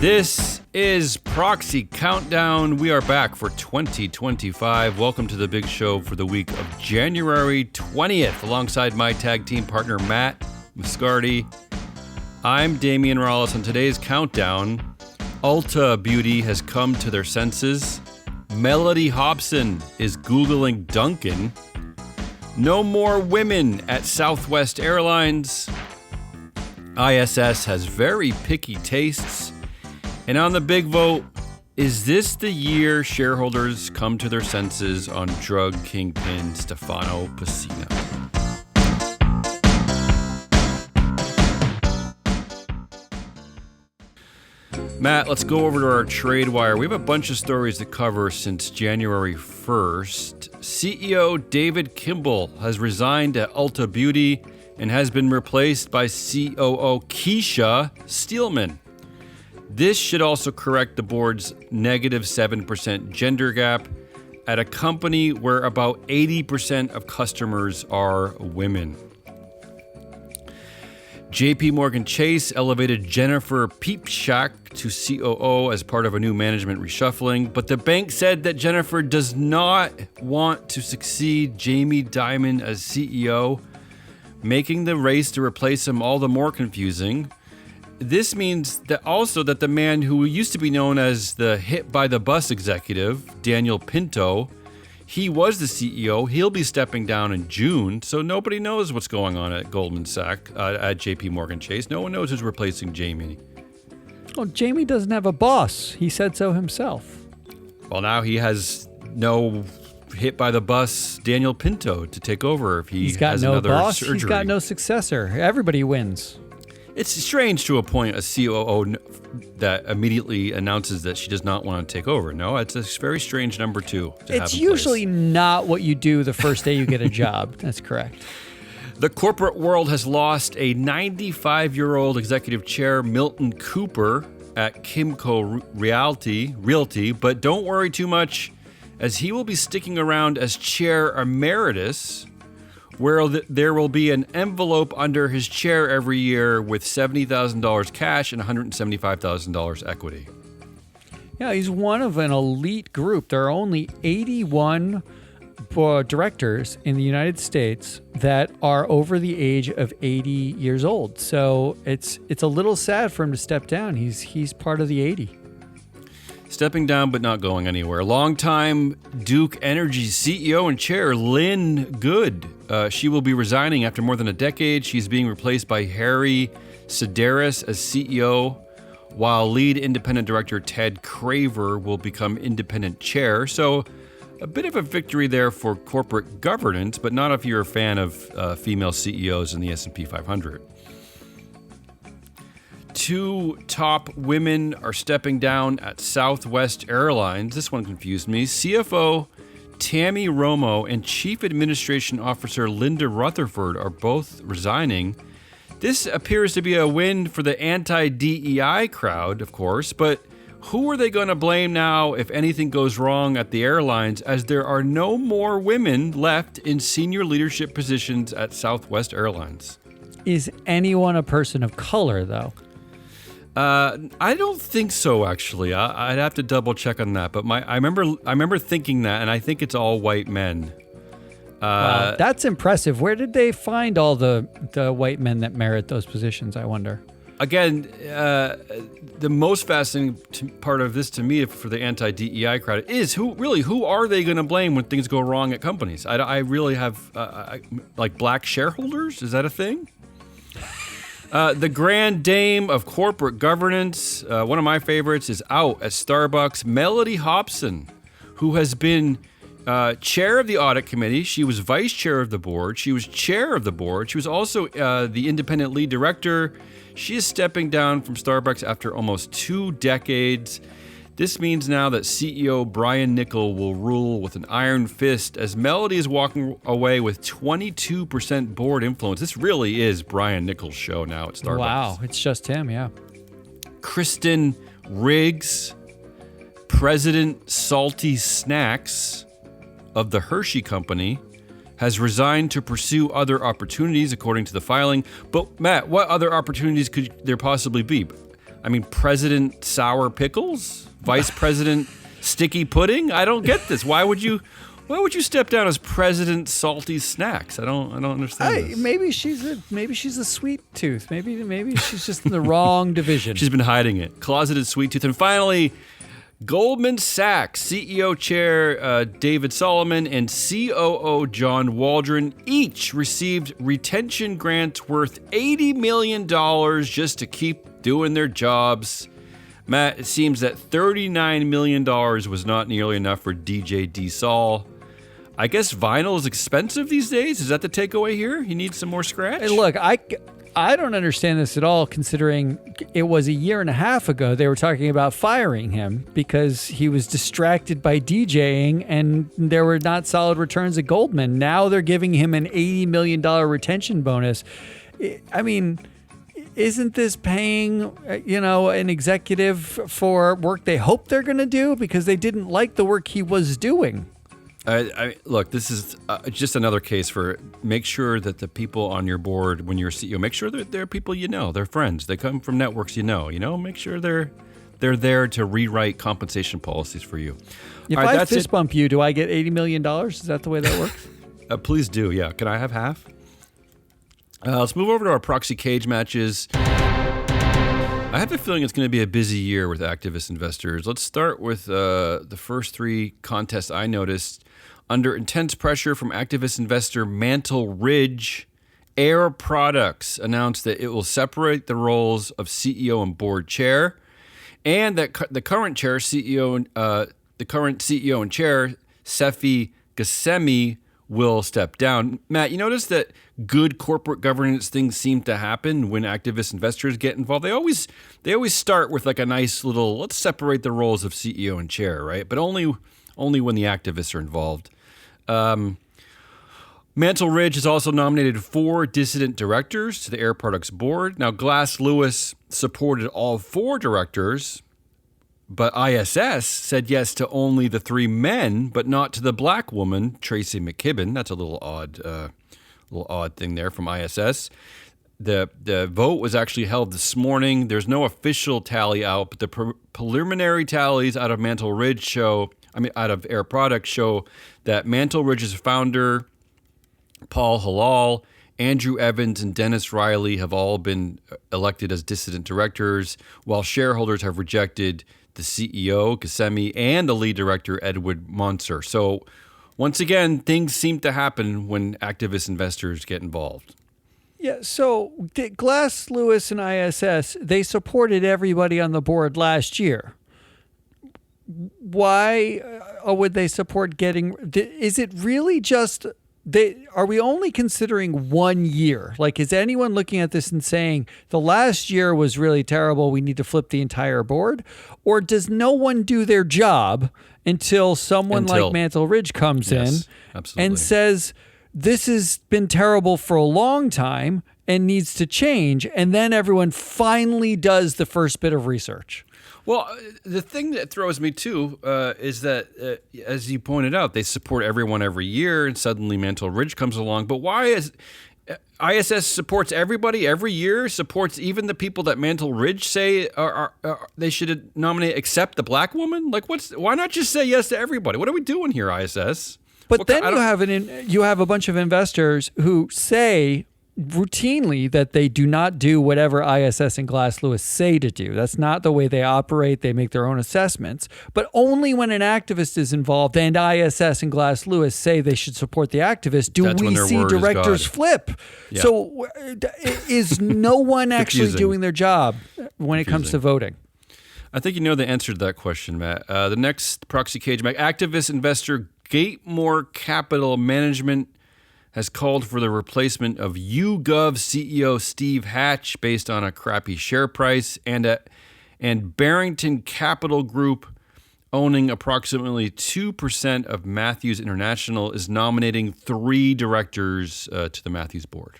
This is Proxy Countdown. We are back for 2025. Welcome to the big show for the week of January 20th, alongside my tag team partner, Matt Muscardi. I'm Damian Rollis. On today's countdown, Ulta Beauty has come to their senses. Melody Hobson is Googling Dunkin'. No more women at Southwest Airlines. ISS has very picky tastes. And on the big vote, is this the year shareholders come to their senses on drug kingpin Stefano Pacino? Matt, let's go over to our trade wire. We have a bunch of stories to cover since January 1st. CEO David Kimball has resigned at Ulta Beauty and has been replaced by COO Keisha Steelman. This should also correct the board's negative 7% gender gap at a company where about 80% of customers are women. JP Morgan Chase elevated Jennifer Piepszak to COO as part of a new management reshuffling, but the bank said that Jennifer does not want to succeed Jamie Dimon as CEO, making the race to replace him all the more confusing. This means that also that the man who used to be known as the hit by the bus executive, Daniel Pinto, he was the CEO. He'll be stepping down in June, so nobody knows what's going on at Goldman Sachs, at JP Morgan Chase. No one knows who's replacing Jamie. Well, Jamie doesn't have a boss. He said so himself. Well, now he has no hit by the bus Daniel Pinto to take over if he's got no another boss. Surgery. He's got no successor. Everybody wins. It's strange to appoint a COO that immediately announces that she does not want to take over. No, it's a very strange number two to have It's in usually place. Not what you do the first day you get a job. That's correct. The corporate world has lost a 95-year-old executive chair, Milton Cooper, at Kimco Realty, but don't worry too much, as he will be sticking around as chair emeritus, where there will be an envelope under his chair every year with $70,000 cash and $175,000 equity. Yeah, he's one of an elite group. There are only 81 directors in the United States that are over the age of 80 years old. So it's a little sad for him to step down. He's part of the 80. Stepping down but not going anywhere. Longtime Duke Energy CEO and chair Lynn Good. She will be resigning after more than a decade. She's being replaced by Harry Sedaris as CEO, while lead independent director Ted Craver will become independent chair. So a bit of a victory there for corporate governance, but not if you're a fan of female CEOs in the S&P 500. Two top women are stepping down at Southwest Airlines. This one confused me. CFO Tammy Romo and Chief Administration Officer Linda Rutherford are both resigning. This appears to be a win for the anti-DEI crowd, of course, but who are they going to blame now if anything goes wrong at the airlines, as there are no more women left in senior leadership positions at Southwest Airlines? Is anyone a person of color, though? I don't think so, actually. I'd have to double check on that. But I remember thinking that, and I think it's all white men. Wow, that's impressive. Where did they find all the white men that merit those positions, I wonder? Again, the most fascinating part of this to me for the anti-DEI crowd is who are they going to blame when things go wrong at companies? I really have, like black shareholders? Is that a thing? The grand dame of corporate governance, one of my favorites, is out at Starbucks. Melody Hobson, who has been chair of the audit committee. She was vice chair of the board. She was chair of the board. She was also the independent lead director. She is stepping down from Starbucks after almost 2 decades. This means now that CEO Brian Niccol will rule with an iron fist, as Melody is walking away with 22% board influence. This really is Brian Niccol's show now at Starbucks. Wow, it's just him, yeah. Kristen Riggs, President Salty Snacks of the Hershey Company, has resigned to pursue other opportunities, according to the filing. But Matt, what other opportunities could there possibly be? I mean, President Sour Pickles? Vice President Sticky Pudding? I don't get this. Why would you step down as President Salty Snacks? I don't understand this. Maybe she's a sweet tooth. Maybe she's just in the wrong division. She's been hiding it. Closeted sweet tooth. And finally, Goldman Sachs CEO Chair David Solomon and COO John Waldron each received retention grants worth $80 million just to keep doing their jobs. Matt, it seems that $39 million was not nearly enough for DJ D-Sol. I guess vinyl is expensive these days? Is that the takeaway here? He needs some more scratch? Hey, look, I don't understand this at all, considering it was a year and a half ago they were talking about firing him because he was distracted by DJing and there were not solid returns at Goldman. Now they're giving him an $80 million retention bonus. I mean, isn't this paying, an executive for work they hope they're going to do because they didn't like the work he was doing? Look, this is just another case for make sure that the people on your board, when you're CEO, make sure that they're people they're friends. They come from networks make sure they're there to rewrite compensation policies for you. If I fist bump you, do I get $80 million? Is that the way that works? Please do, yeah. Can I have half? Let's move over to our proxy cage matches. I have a feeling it's going to be a busy year with activist investors. Let's start with the first three contests I noticed. Under intense pressure from activist investor Mantle Ridge, Air Products announced that it will separate the roles of CEO and board chair, and that the current CEO and chair, Sefi Ghasemi, will step down. Matt, you notice that good corporate governance things seem to happen when activist investors get involved. They always start with like a nice little, let's separate the roles of CEO and chair, right? But only when the activists are involved. Mantle Ridge has also nominated 4 dissident directors to the Air Products board. Now, Glass Lewis supported all 4 directors, but ISS said yes to only the 3 men, but not to the black woman, Tracy McKibben. That's a little odd thing there from ISS. The vote was actually held this morning. There's no official tally out, but the preliminary tallies out of out of Air Products show that Mantle Ridge's founder, Paul Halal, Andrew Evans, and Dennis Riley have all been elected as dissident directors, while shareholders have rejected the CEO, Ghasemi, and the lead director, Edward Monser. So once again, things seem to happen when activist investors get involved. Yeah, so Glass Lewis and ISS, they supported everybody on the board last year. Why would they support is it really just... are we only considering 1 year? Like, is anyone looking at this and saying the last year was really terrible, we need to flip the entire board? Or does no one do their job until someone like Mantle Ridge comes in and says, this has been terrible for a long time and needs to change, and then everyone finally does the first bit of research? Well, the thing that throws me, too, is that, as you pointed out, they support everyone every year, and suddenly Mantle Ridge comes along. But why is ISS supports everybody every year, supports even the people that Mantle Ridge say they should nominate except the black woman? Like, why not just say yes to everybody? What are we doing here, ISS? But then you have a bunch of investors who say routinely that they do not do whatever ISS and Glass Lewis say to do. That's not the way they operate. They make their own assessments. But only when an activist is involved and ISS and Glass Lewis say they should support the activist do we see directors flip. Yeah. So is no one actually doing their job when it comes to voting? I think you know the answer to that question, Matt. The next proxy cage, activist investor Gatemore Capital Management has called for the replacement of YouGov CEO Steve Hatch based on a crappy share price, and Barrington Capital Group, owning approximately 2% of Matthews International, is nominating 3 directors to the Matthews board.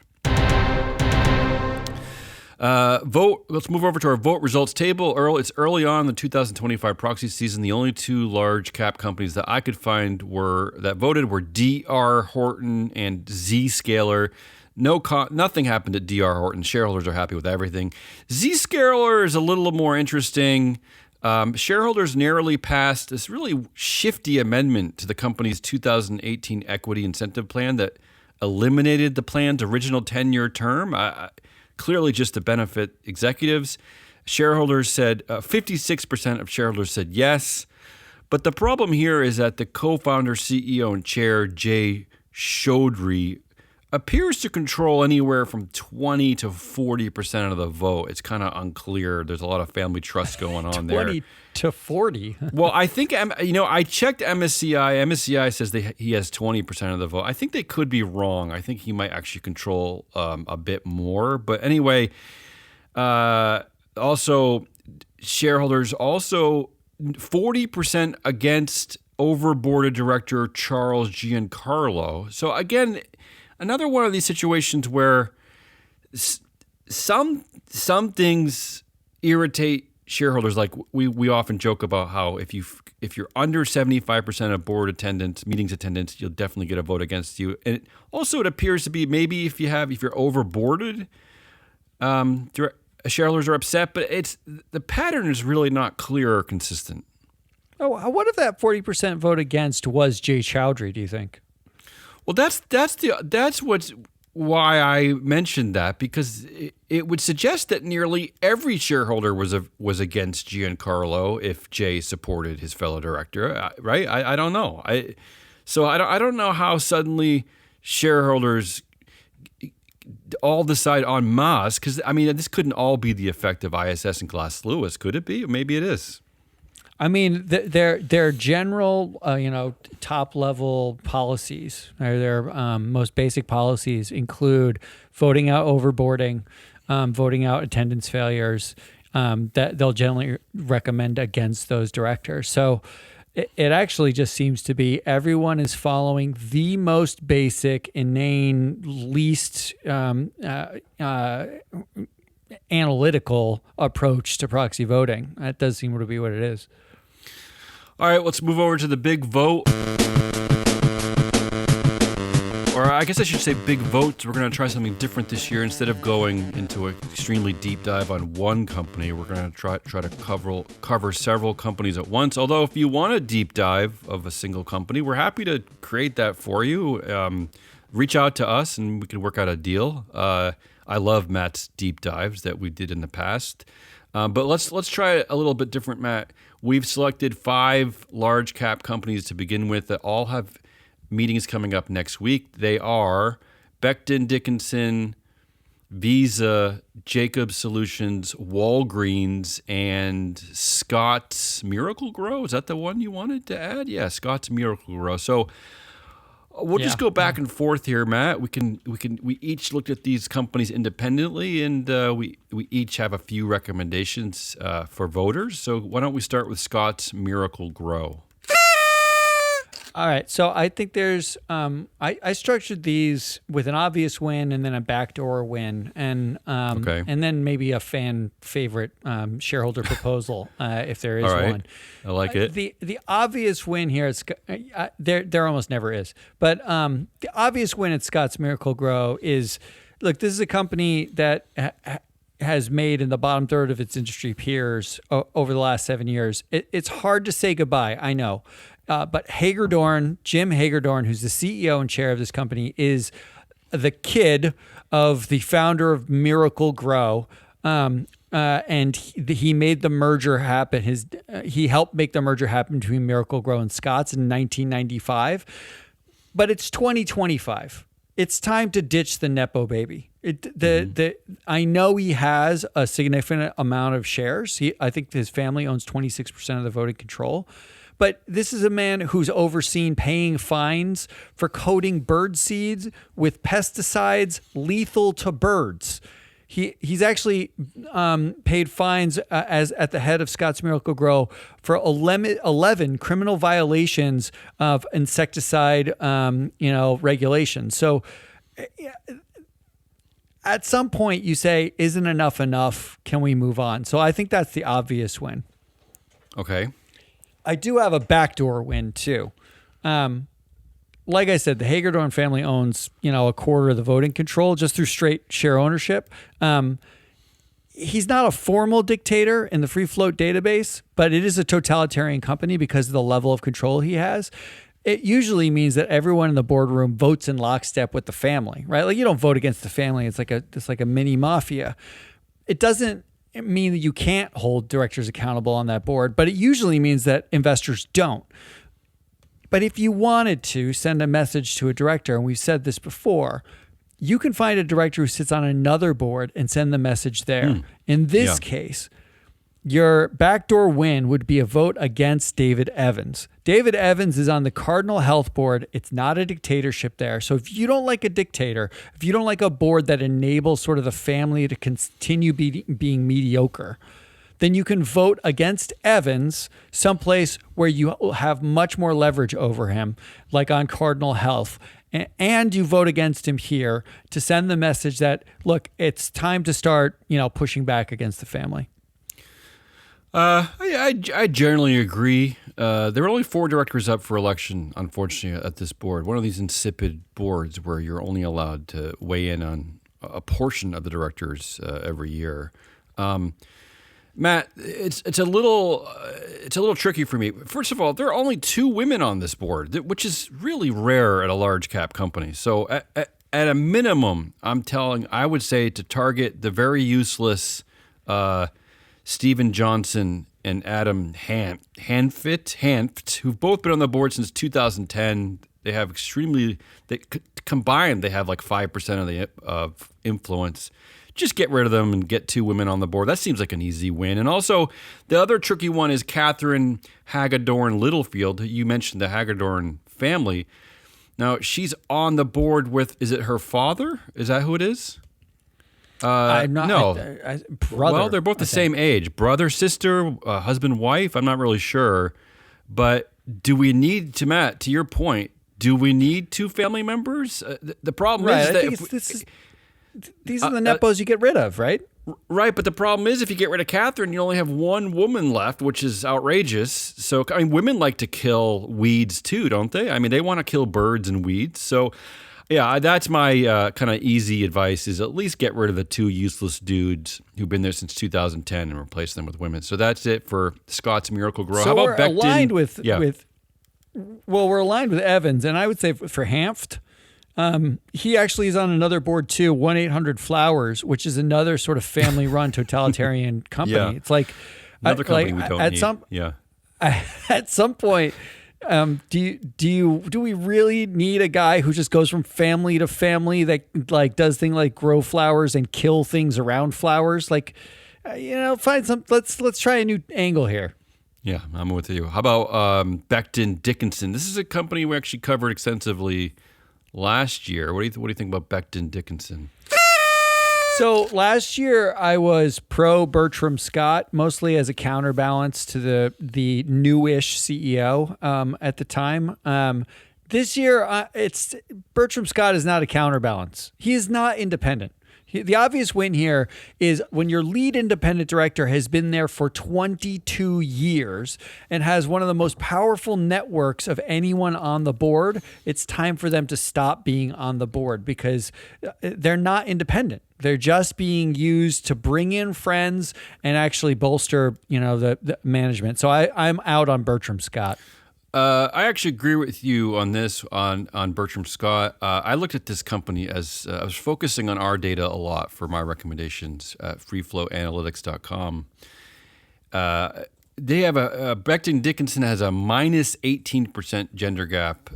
Let's move over to our vote results table. It's early on in the 2025 proxy season. The only 2 large cap companies that I could find that voted were D.R. Horton and Zscaler. Nothing happened at D.R. Horton. Shareholders are happy with everything. Zscaler is a little more interesting. Shareholders narrowly passed this really shifty amendment to the company's 2018 equity incentive plan that eliminated the plan's original 10-year term, clearly just to benefit executives. Shareholders said 56% of shareholders said yes. But the problem here is that the co-founder, CEO, and chair, Jay Chaudhry, appears to control anywhere from 20 to 40% of the vote. It's kind of unclear. There's a lot of family trust going on there. 20 to 40. Well, I think, I checked MSCI. MSCI says he has 20% of the vote. I think they could be wrong. I think he might actually control a bit more. But anyway, also shareholders also 40% against overboarded director Charles Giancarlo. So again, another one of these situations where some things irritate shareholders. Like we often joke about how if you're under 75% of board attendance, meetings attendance, you'll definitely get a vote against you. And it appears to be maybe if you're overboarded, shareholders are upset. But the pattern is really not clear or consistent. Oh, what if that 40% vote against was Jay Chaudhry, do you think? Well, that's why I mentioned that, because it would suggest that nearly every shareholder was against Giancarlo if Jay supported his fellow director, right? I don't know. I don't know how suddenly shareholders all decide en masse, because this couldn't all be the effect of ISS and Glass Lewis, could it be? Maybe it is. Their general, top level policies, or their most basic policies include voting out overboarding, voting out attendance failures. That they'll generally recommend against those directors. So it actually just seems to be everyone is following the most basic, inane, least analytical approach to proxy voting. That does seem to be what it is. All right, let's move over to the big vote. Or I guess I should say big votes. We're going to try something different this year. Instead of going into an extremely deep dive on one company, we're going to try to cover several companies at once. Although if you want a deep dive of a single company, we're happy to create that for you. Reach out to us and we can work out a deal. I love Matt's deep dives that we did in the past. But let's try a little bit different, Matt. We've selected 5 large cap companies to begin with that all have meetings coming up next week. They are Becton Dickinson, Visa, Jacobs Solutions, Walgreens, and Scott's Miracle-Gro. Is that the one you wanted to add? Yeah, Scott's Miracle-Gro. So we'll just go back and forth here, Matt. We each looked at these companies independently, and we each have a few recommendations for voters. So why don't we start with Scott's Miracle-Gro? All right. So I think there's I structured these with an obvious win and then a backdoor win, and and then maybe a fan favorite shareholder proposal if there is one. I like it. The obvious win here is there almost never is, but the obvious win at Scott's Miracle-Gro is, look, this is a company that has made in the bottom third of its industry peers over the last 7 years. It's hard to say goodbye, I know. But Jim Hagedorn, who's the CEO and chair of this company, is the kid of the founder of Miracle-Gro, and he made the merger happen. He helped make the merger happen between Miracle-Gro and Scotts in 1995. But it's 2025. It's time to ditch the Nepo baby. I know he has a significant amount of shares. I think his family owns 26% of the voting control. But this is a man who's overseen paying fines for coating bird seeds with pesticides lethal to birds. He's actually paid fines as at the head of Scott's Miracle-Gro for 11 criminal violations of insecticide regulations. So at some point you say, isn't enough? Can we move on? So I think that's the obvious win. Okay. I do have a backdoor win too. like I said, the Hagedorn family owns, a quarter of the voting control just through straight share ownership. He's not a formal dictator in the free float database, but it is a totalitarian company because of the level of control he has. It usually means that everyone in the boardroom votes in lockstep with the family, right? Like you don't vote against the family. It's like a mini mafia. It doesn't mean that you can't hold directors accountable on that board, but it usually means that investors don't. But if you wanted to send a message to a director, and we've said this before, you can find a director who sits on another board and send the message there. In this case, your backdoor win would be a vote against David Evans. David Evans is on the Cardinal Health Board. It's not a dictatorship there. So if you don't like a dictator, if you don't like a board that enables sort of the family to continue being mediocre, then you can vote against Evans someplace where you have much more leverage over him, like on Cardinal Health. And you vote against him here to send the message that, look, it's time to start, pushing back against the family. I generally agree. There are only 4 directors up for election, unfortunately, at this board. One of these insipid boards where you're only allowed to weigh in on a portion of the directors every year. Matt, it's a little tricky for me. First of all, there are only 2 women on this board, which is really rare at a large cap company. So at a minimum, I would say to target the very useless Stephen Johnson and Adam Hanft, who've both been on the board since 2010. They have combined, they have like 5% of influence. Just get rid of them and get 2 women on the board. That seems like an easy win. And also, the other tricky one is Catherine Hagedorn Littlefield. You mentioned the Hagedorn family. Now, she's on the board with, is it her father? Is that who it is? I'm not. No. Brother. Well, they're both the same age. Brother, sister, husband, wife. I'm not really sure. But do we need, Matt, to your point, do we need 2 family members? The problem is that these are the nepos you get rid of, right? Right, but the problem is if you get rid of Catherine, you only have 1 woman left, which is outrageous. So, women like to kill weeds too, don't they? They want to kill birds and weeds. So, yeah, that's my kind of easy advice is at least get rid of the 2 useless dudes who've been there since 2010 and replace them with women. So that's it for Scott's Miracle Grow. So how about we're Becton? aligned we're aligned with Evans, and I would say for Hanft, he actually is on another board too, 1-800-Flowers, which is another sort of family-run totalitarian company. Yeah. It's like another company we don't need. At some point, do we really need a guy who just goes from family to family that like does things like grow flowers and kill things around flowers? Like, find some. Let's try a new angle here. Yeah, I'm with you. How about Becton Dickinson? This is a company we actually covered extensively last year. What do you think about Becton Dickinson? So last year I was pro Bertram Scott, mostly as a counterbalance to the newish CEO at the time. This year, it's Bertram Scott is not a counterbalance. He is not independent. The obvious win here is when your lead independent director has been there for 22 years and has one of the most powerful networks of anyone on the board, it's time for them to stop being on the board because they're not independent. They're just being used to bring in friends and actually bolster, the management. So I'm out on Bertram Scott. I actually agree with you on this, on Bertram Scott. I looked at this company as I was focusing on our data a lot for my recommendations at freeflowanalytics.com. They have Becton Dickinson has a minus 18% gender gap.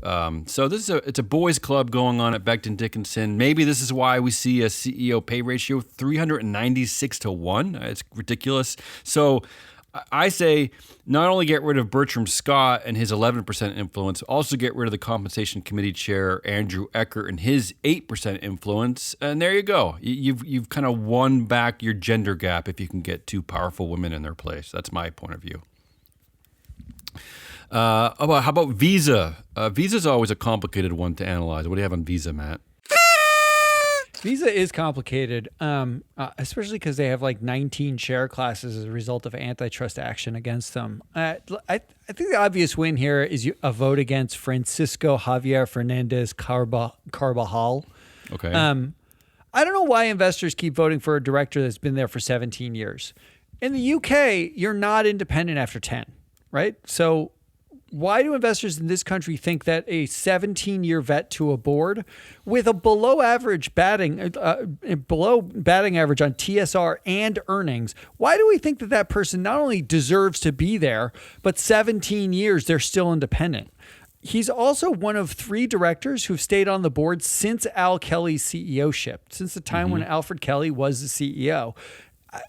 So it's a boys club going on at Becton Dickinson. Maybe this is why we see a CEO pay ratio 396 to 1. It's ridiculous. So I say not only get rid of Bertram Scott and his 11% influence, also get rid of the compensation committee chair, Andrew Eckert, and his 8% influence. And there you go. You've kind of won back your gender gap if you can get 2 powerful women in their place. That's my point of view. How about Visa? Visa's always a complicated one to analyze. What do you have on Visa, Matt? Visa is complicated, especially because they have like 19 share classes as a result of antitrust action against them. I think the obvious win here is a vote against Francisco Javier Fernandez Carbajal. Okay. I don't know why investors keep voting for a director that's been there for 17 years. In the UK, you're not independent after 10, right? So why do investors in this country think that a 17-year vet to a board with a below batting average on TSR and earnings, why do we think that that person not only deserves to be there, but 17 years they're still independent? He's also one of 3 directors who've stayed on the board since Al Kelly's CEO-ship, since the time when Alfred Kelly was the CEO.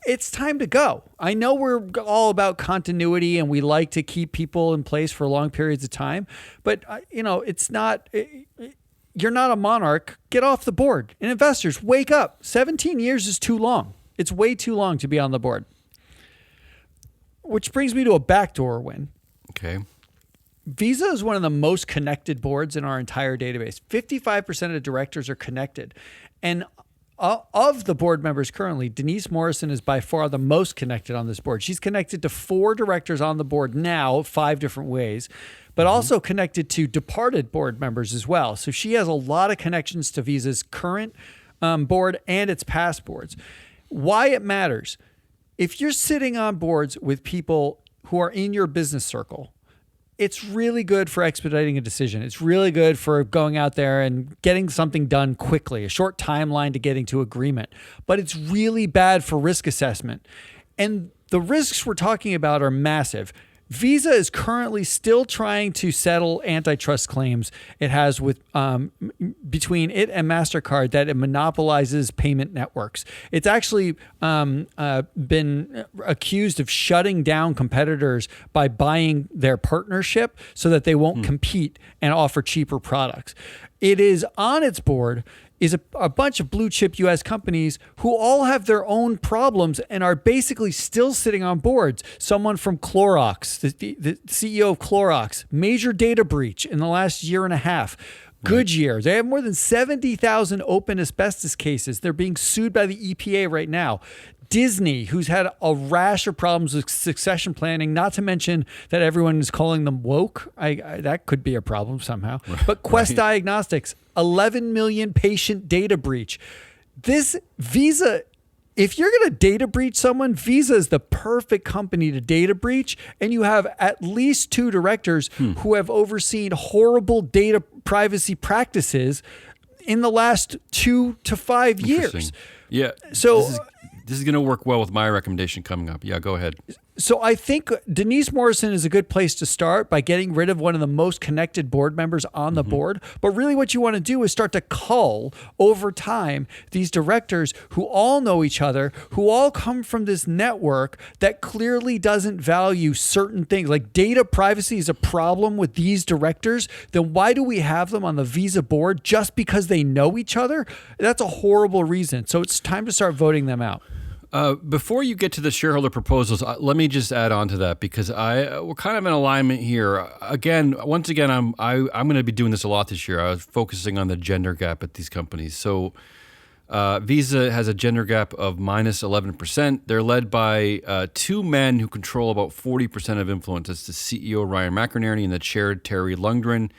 It's time to go. I know we're all about continuity and we like to keep people in place for long periods of time, but it's not, you're not a monarch. Get off the board. And investors, wake up. 17 years is too long. It's way too long to be on the board. Which brings me to a backdoor win. Okay. Visa is one of the most connected boards in our entire database. 55% of directors are connected. And of the board members currently, Denise Morrison is by far the most connected on this board. She's connected to 4 directors on the board now, 5 different ways, but also connected to departed board members as well. So she has a lot of connections to Visa's current board and its past boards. Why it matters. If you're sitting on boards with people who are in your business circle, it's really good for expediting a decision. It's really good for going out there and getting something done quickly, a short timeline to getting to agreement. But it's really bad for risk assessment. And the risks we're talking about are massive. Visa is currently still trying to settle antitrust claims it has with between it and MasterCard that it monopolizes payment networks. It's actually been accused of shutting down competitors by buying their partnership so that they won't compete and offer cheaper products. It is on its board is a bunch of blue chip U.S. companies who all have their own problems and are basically still sitting on boards. Someone from Clorox, the CEO of Clorox, major data breach in the last year and a half. Goodyear, they have more than 70,000 open asbestos cases. They're being sued by the EPA right now. Disney, who's had a rash of problems with succession planning, not to mention that everyone is calling them woke. That could be a problem somehow. But Quest Diagnostics, 11 million patient data breach. This Visa, if you're going to data breach someone, Visa is the perfect company to data breach. And you have at least 2 directors who have overseen horrible data privacy practices in the last 2 to 5 years. Yeah. So this is going to work well with my recommendation coming up. Yeah, go ahead. So I think Denise Morrison is a good place to start by getting rid of one of the most connected board members on the board. But really what you want to do is start to cull over time these directors who all know each other, who all come from this network that clearly doesn't value certain things. Like data privacy is a problem with these directors. Then why do we have them on the Visa board just because they know each other? That's a horrible reason. So it's time to start voting them out. Before you get to the shareholder proposals, let me just add on to that because we're kind of in alignment here. Once again, I'm going to be doing this a lot this year. I was focusing on the gender gap at these companies. So Visa has a gender gap of minus 11%. They're led by 2 men who control about 40% of influence. That's the CEO Ryan McInerney and the chair Terry Lundgren.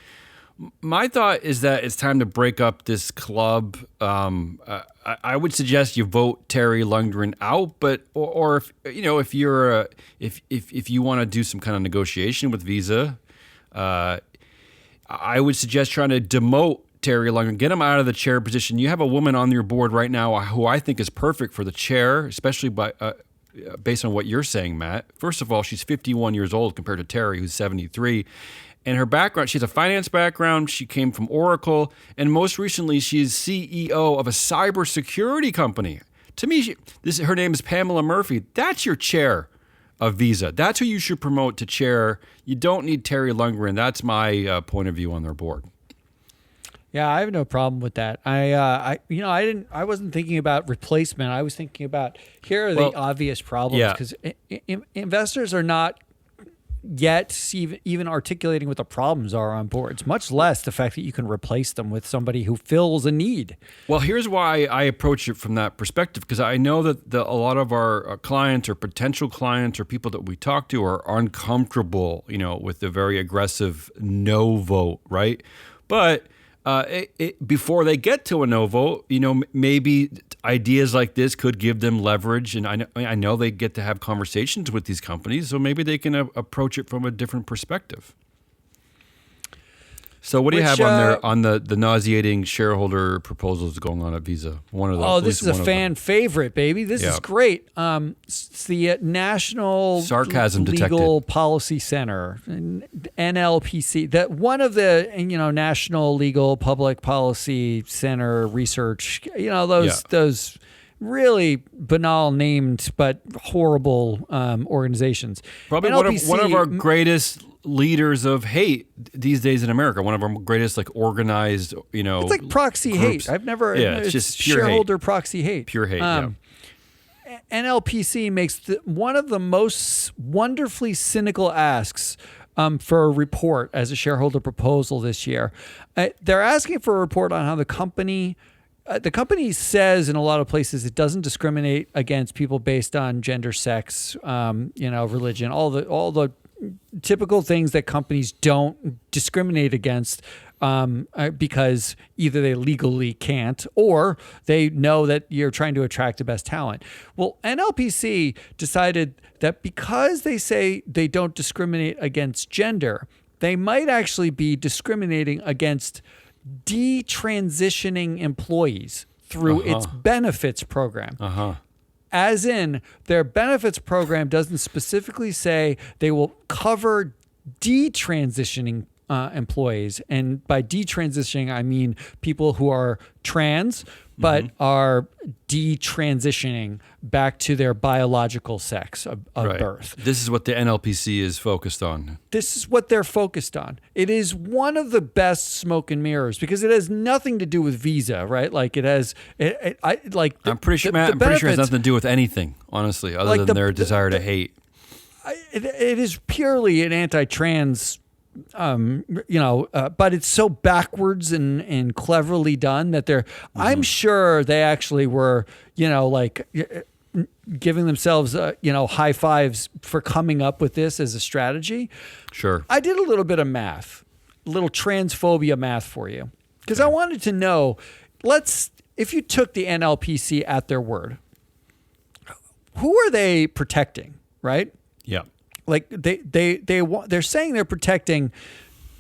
My thought is that it's time to break up this club. I would suggest you vote Terry Lundgren out, but or if you want to do some kind of negotiation with Visa, I would suggest trying to demote Terry Lundgren, get him out of the chair position. You have a woman on your board right now who I think is perfect for the chair, especially based on what you're saying, Matt. First of all, she's 51 years old compared to Terry, who's 73. And her background, she has a finance background. She came from Oracle. And most recently, she's CEO of a cybersecurity company. To me, her name is Pamela Murphy. That's your chair of Visa. That's who you should promote to chair. You don't need Terry Lundgren. That's my point of view on their board. Yeah, I have no problem with that. I wasn't thinking about replacement. I was thinking about here are the obvious problems because investors are not yet even articulating what the problems are on boards, much less the fact that you can replace them with somebody who fills a need. Well, here's why I approach it from that perspective, because I know that a lot of our clients or potential clients or people that we talk to are uncomfortable, with the very aggressive no vote, right? But before they get to a no vote, maybe ideas like this could give them leverage. And I know they get to have conversations with these companies, so maybe they can approach it from a different perspective. So what do you have on there on the nauseating shareholder proposals going on at Visa? One of those. Oh, this is a fan favorite, baby. This is great. It's the National Sarcasm Legal detected. Policy Center, NLPC. That one of the National Legal Public Policy Center research. Those really banal named but horrible organizations. Probably NLPC, one of our greatest leaders of hate these days in America. One of our greatest organized, it's like proxy groups. hate. I've never. It's just pure shareholder hate. proxy hate. Pure hate. NLPC makes one of the most wonderfully cynical asks for a report as a shareholder proposal this year. They're asking for a report on how the company says in a lot of places it doesn't discriminate against people based on gender, sex, religion, all the typical things that companies don't discriminate against because either they legally can't or they know that you're trying to attract the best talent. Well, NLPC decided that because they say they don't discriminate against gender, they might actually be discriminating against detransitioning employees through its benefits program. As in, their benefits program doesn't specifically say they will cover detransitioning employees. And by detransitioning, I mean people who are trans, but are detransitioning back to their biological sex of birth. This is what the NLPC is focused on. This is what they're focused on. It is one of the best smoke and mirrors because it has nothing to do with Visa, right? Like it has, I'm pretty sure it has nothing to do with anything, honestly, other than their desire to hate. It is purely an anti-trans, but it's so backwards and cleverly done that they're. I'm sure they actually were, giving themselves, high fives for coming up with this as a strategy. Sure. I did a little bit of math, a little transphobia math for you, because I wanted to know. If you took the NLPC at their word, who are they protecting? Right. Yeah. Like they're saying they're protecting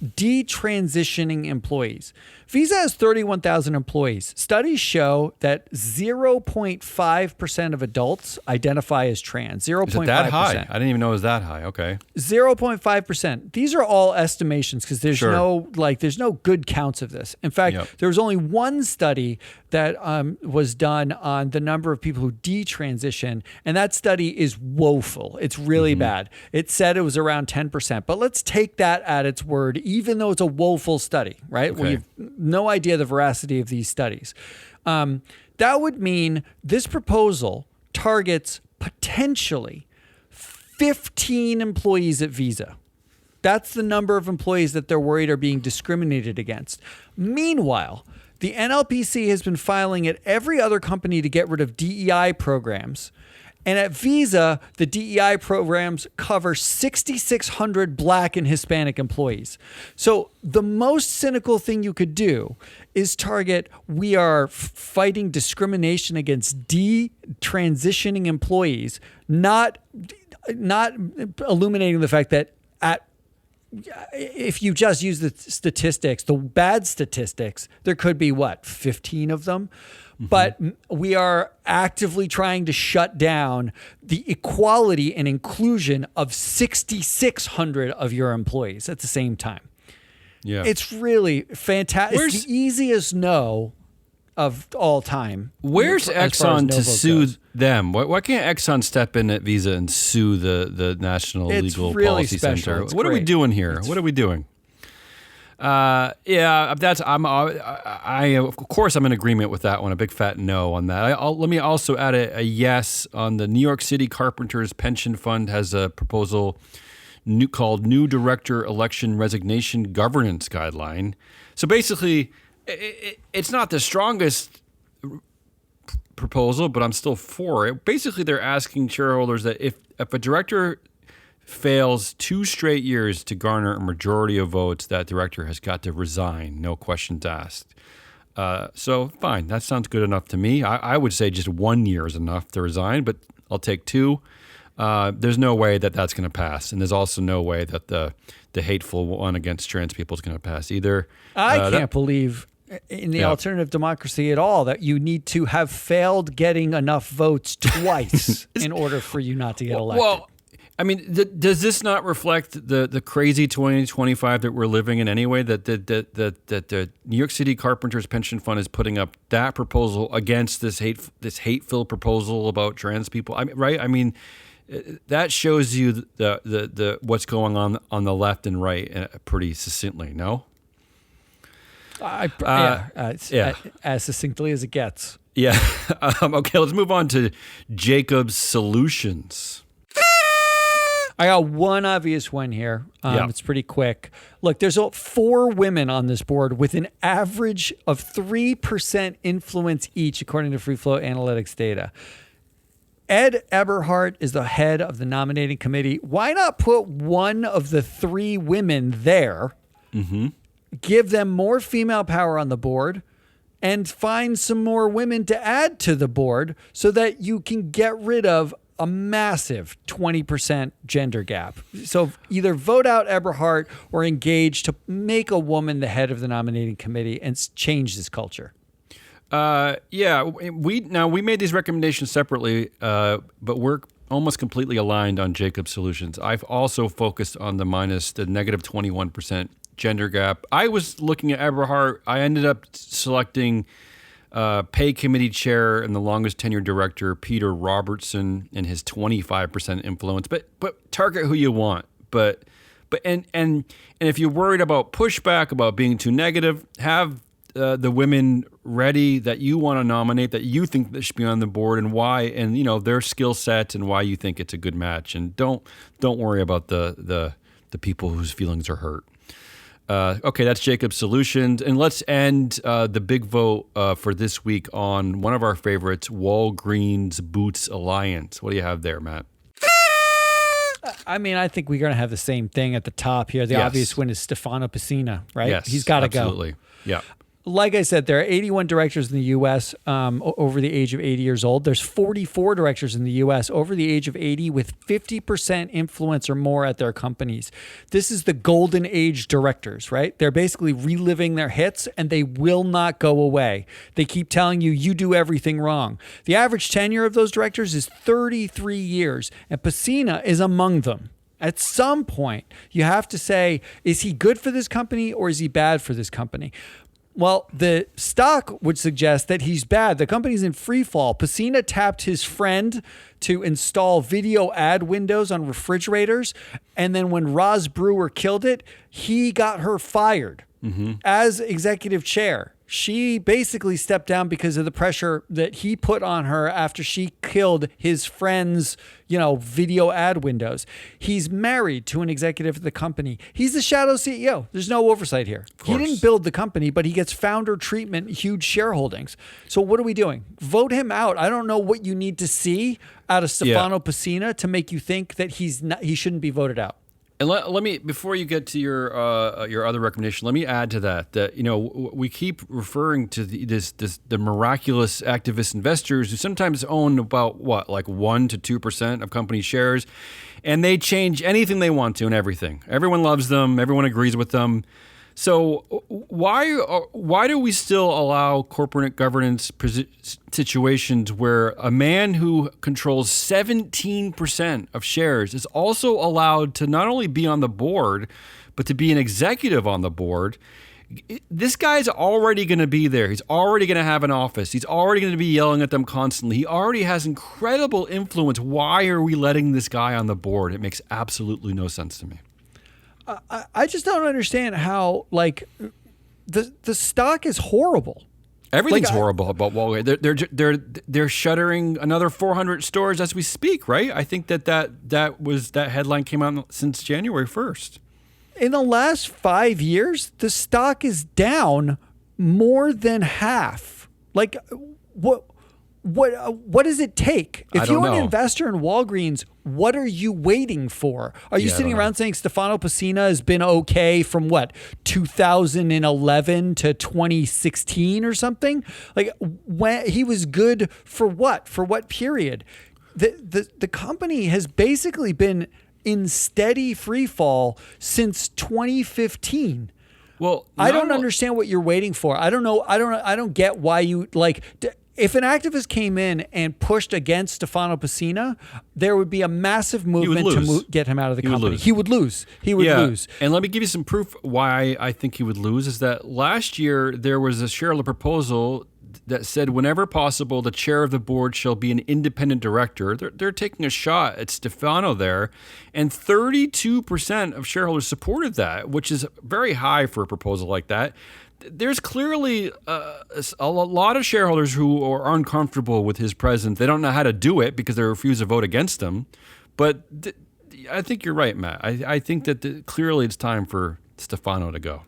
detransitioning employees. Visa has 31,000 employees. Studies show that 0.5% of adults identify as trans. 0.5%. Is it that high? I didn't even know it was that high. Okay. 0.5%. These are all estimations because there's no good counts of this. In fact, there was only one study that was done on the number of people who detransition, and that study is woeful. It's really bad. It said it was around 10%, but let's take that at its word, even though it's a woeful study, right? Okay. We have no idea the veracity of these studies. That would mean this proposal targets potentially 15 employees at Visa. That's the number of employees that they're worried are being discriminated against. Meanwhile, the NLPC has been filing at every other company to get rid of DEI programs. And at Visa, the DEI programs cover 6,600 Black and Hispanic employees. So the most cynical thing you could do is target, we are fighting discrimination against detransitioning employees, not illuminating the fact that if you just use the statistics, the bad statistics, there could be 15 of them. But we are actively trying to shut down the equality and inclusion of 6,600 of your employees at the same time. Yeah. It's really fantastic. It's the easiest no of all time. Where's Exxon to sue them? Why can't Exxon step in at Visa and sue the National Legal Policy Center? What are we doing here? What are we doing? Of course I'm in agreement with that one. A big fat no on that. Let me also add a yes on the New York City Carpenters Pension Fund has a proposal called New Director Election Resignation Governance Guideline. So basically, it's not the strongest proposal, but I'm still for it. Basically, they're asking shareholders that if a director fails 2 straight years to garner a majority of votes, that director has got to resign, no questions asked. So fine, that sounds good enough to me. I would say just 1 year is enough to resign, but I'll take 2. There's no way that that's going to pass, and there's also no way that the hateful one against trans people is going to pass either. I can't believe in the alternative democracy at all that you need to have failed getting enough votes twice in order for you not to get elected. Well, I mean, does this not reflect the crazy 2025 that we're living in anyway? That the New York City Carpenters Pension Fund is putting up that proposal against this hate-filled proposal about trans people. I mean, right? I mean, that shows you the what's going on the left and right pretty succinctly. No. As succinctly as it gets. Yeah. Okay, let's move on to Jacobs Solutions. I got one obvious one here. It's pretty quick. Look, there's 4 women on this board with an average of 3% influence each, according to Free Flow Analytics data. Ed Eberhardt is the head of the nominating committee. Why not put one of the 3 women there, give them more female power on the board, and find some more women to add to the board so that you can get rid of a massive 20% gender gap. So either vote out Eberhardt or engage to make a woman the head of the nominating committee and change this culture. We made these recommendations separately, but we're almost completely aligned on Jacobs Solutions. I've also focused on the negative 21% gender gap. I was looking at Eberhardt. I ended up selecting pay committee chair and the longest tenured director, Peter Robertson, and his 25% influence. But target who you want. But if you're worried about pushback, about being too negative, have the women ready that you want to nominate, that you think that should be on the board, and why, and their skill set and why you think it's a good match. And don't worry about the people whose feelings are hurt. Okay, that's Jacobs Solutions. And let's end the big vote for this week on one of our favorites, Walgreens Boots Alliance. What do you have there, Matt? I mean, I think we're going to have the same thing at the top here. The obvious one is Stefano Pessina, right? Yes, he's got to go. Absolutely. Yeah. Like I said, there are 81 directors in the U.S. Over the age of 80 years old. There's 44 directors in the U.S. over the age of 80 with 50% influence or more at their companies. This is the golden age directors, right? They're basically reliving their hits, and they will not go away. They keep telling you, you do everything wrong. The average tenure of those directors is 33 years, and Pessina is among them. At some point, you have to say, is he good for this company or is he bad for this company? Well, the stock would suggest that he's bad. The company's in free fall. Pessina tapped his friend to install video ad windows on refrigerators. And then when Roz Brewer killed it, he got her fired as executive chair. She basically stepped down because of the pressure that he put on her after she killed his friend's, video ad windows. He's married to an executive of the company. He's the shadow CEO. There's no oversight here. He didn't build the company, but he gets founder treatment, huge shareholdings. So what are we doing? Vote him out. I don't know what you need to see out of Stefano Pessina to make you think that he shouldn't be voted out. And let me, before you get to your other recommendation, let me add to that we keep referring to the miraculous activist investors who sometimes own about 1 to 2% of company shares, and they change anything they want to and everything. Everyone loves them. Everyone agrees with them. So why do we still allow corporate governance situations where a man who controls 17% of shares is also allowed to not only be on the board, but to be an executive on the board? This guy's already going to be there. He's already going to have an office. He's already going to be yelling at them constantly. He already has incredible influence. Why are we letting this guy on the board? It makes absolutely no sense to me. I just don't understand how, the stock is horrible. Everything's Like, horrible about Walgreens. They're shuttering another 400 stores as we speak, right? I think that headline came out since January 1st. In the last 5 years, the stock is down more than half. Like, what does it take? If you're an investor in Walgreens, what are you waiting for? Are you sitting around saying Stefano Pessina has been okay from what, 2011 to 2016 or something? Like, when he was good for what? For what period? The company has basically been in steady free fall since 2015. Well, I don't understand what you're waiting for. I don't know. I don't get why you like. If an activist came in and pushed against Stefano Pessina, there would be a massive movement to get him out of the company. He would lose. He would lose. And let me give you some proof why I think he would lose. Is that last year there was a shareholder proposal that said whenever possible, the chair of the board shall be an independent director. They're taking a shot at Stefano there. And 32% of shareholders supported that, which is very high for a proposal like that. There's clearly a lot of shareholders who are uncomfortable with his presence. They don't know how to do it because they refuse to vote against him. But I think you're right, Matt. I think that clearly it's time for Stefano to go.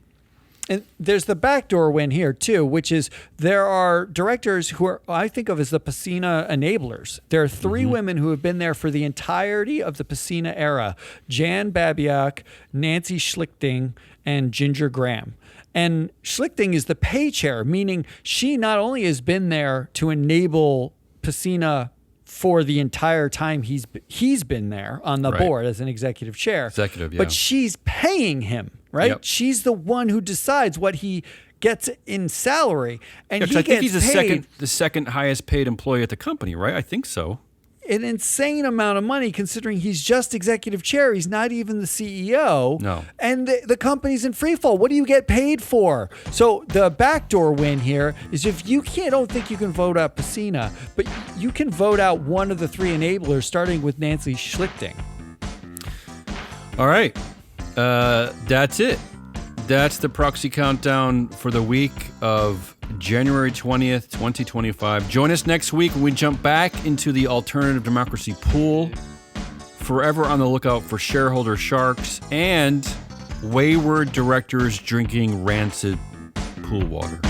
And there's the backdoor win here, too, which is there are directors who are, I think of as the Pessina enablers. There are three women who have been there for the entirety of the Pessina era: Jan Babiak, Nancy Schlichting, and Ginger Graham. And Schlichting is the pay chair, meaning she not only has been there to enable Pessina for the entire time he's been there on the board as an executive chair. But she's paying him, right? Yep. She's the one who decides what he gets in salary. And I think he's the second highest paid employee at the company, right? I think so. An insane amount of money considering he's just executive chair. He's not even the CEO. No. And the company's in free fall. What do you get paid for? So the backdoor win here is if you don't think you can vote out Pessina, but you can vote out one of the three enablers, starting with Nancy Schlichting. All right. That's it. That's the proxy countdown for the week of January 20th, 2025. Join us next week when we jump back into the alternative democracy pool. Forever on the lookout for shareholder sharks and wayward directors drinking rancid pool water.